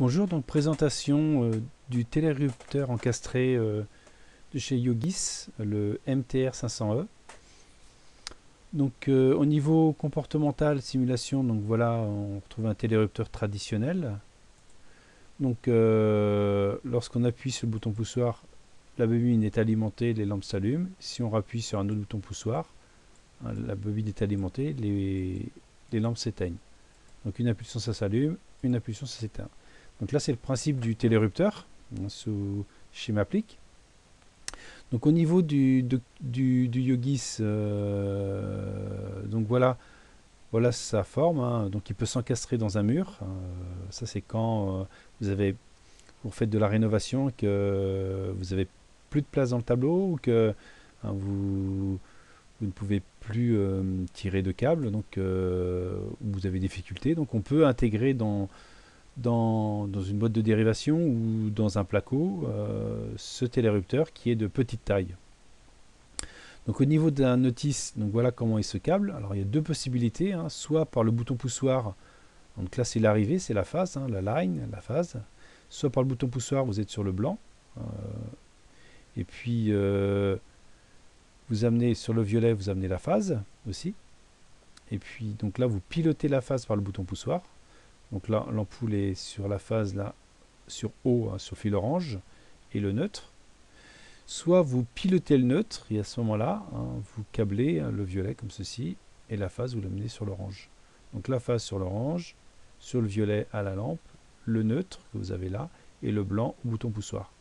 Bonjour, donc présentation du télérupteur encastré de chez Yogis, le MTR 500E. Donc au niveau comportemental, simulation, donc voilà, on retrouve un télérupteur traditionnel. Donc lorsqu'on appuie sur le bouton poussoir, la bobine est alimentée, les lampes s'allument. Si on rappuie sur un autre bouton poussoir, hein, la bobine est alimentée, les lampes s'éteignent. Donc une impulsion ça s'allume, une impulsion ça s'éteint. Donc là c'est le principe du télérupteur, hein, sous schéma plique. Donc au niveau du Yogis, donc voilà sa forme, hein. Donc il peut s'encastrer dans un mur. Ça c'est quand vous faites de la rénovation et que vous avez plus de place dans le tableau ou que hein, vous ne pouvez plus tirer de câble, donc vous avez des difficultés. Donc on peut intégrer dans une boîte de dérivation ou dans un placo ce télérupteur qui est de petite taille. Donc au niveau d'un notice, donc voilà comment il se câble. Alors il y a deux possibilités, hein, soit par le bouton poussoir, donc là c'est l'arrivée, c'est la phase, hein, la line, la phase. Soit par le bouton poussoir, vous êtes sur le blanc. Et puis vous amenez sur le violet, vous amenez la phase aussi. Et puis donc là vous pilotez la phase par le bouton poussoir. Donc là l'ampoule est sur la phase là, sur haut, hein, sur fil orange, et le neutre. Soit vous pilotez le neutre, et à ce moment-là, hein, vous câblez hein, le violet comme ceci, et la phase vous l'amenez sur l'orange. Donc la phase sur l'orange, sur le violet à la lampe, le neutre que vous avez là, et le blanc au bouton poussoir.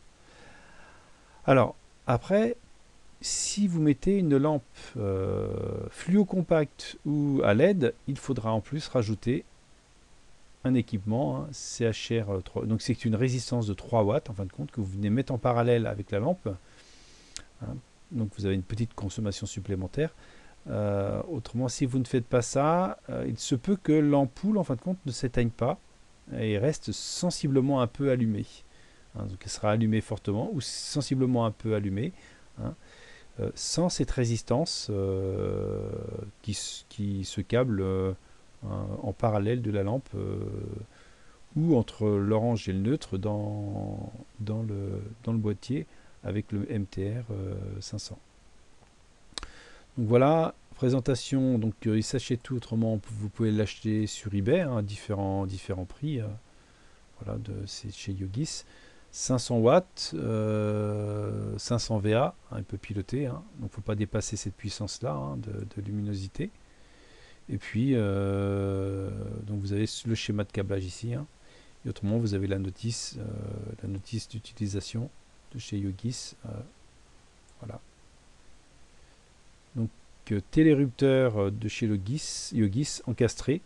Alors, après, si vous mettez une lampe fluo compacte ou à LED, il faudra en plus rajouter un équipement, hein, CHR 3. Donc c'est une résistance de 3 watts en fin de compte que vous venez mettre en parallèle avec la lampe. Hein. Donc vous avez une petite consommation supplémentaire. Autrement, si vous ne faites pas ça, il se peut que l'ampoule en fin de compte ne s'éteigne pas et reste sensiblement un peu allumée. Hein, donc elle sera allumée fortement ou sensiblement un peu allumée. Hein, sans cette résistance qui se câble en parallèle de la lampe ou entre l'orange et le neutre dans le boîtier avec le MTR 500. Donc voilà, présentation, donc il s'achète tout, autrement vous pouvez l'acheter sur eBay hein, à différents prix. Voilà, c'est chez Yogis. 500 watts, 500 VA, hein, il peut piloter, hein, donc il ne faut pas dépasser cette puissance-là hein, de luminosité. Et puis, donc vous avez le schéma de câblage ici, hein, et autrement vous avez la notice d'utilisation de chez Yogis. Voilà. Donc télérupteur de chez Yogis encastré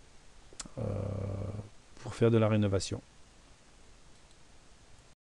pour faire de la rénovation.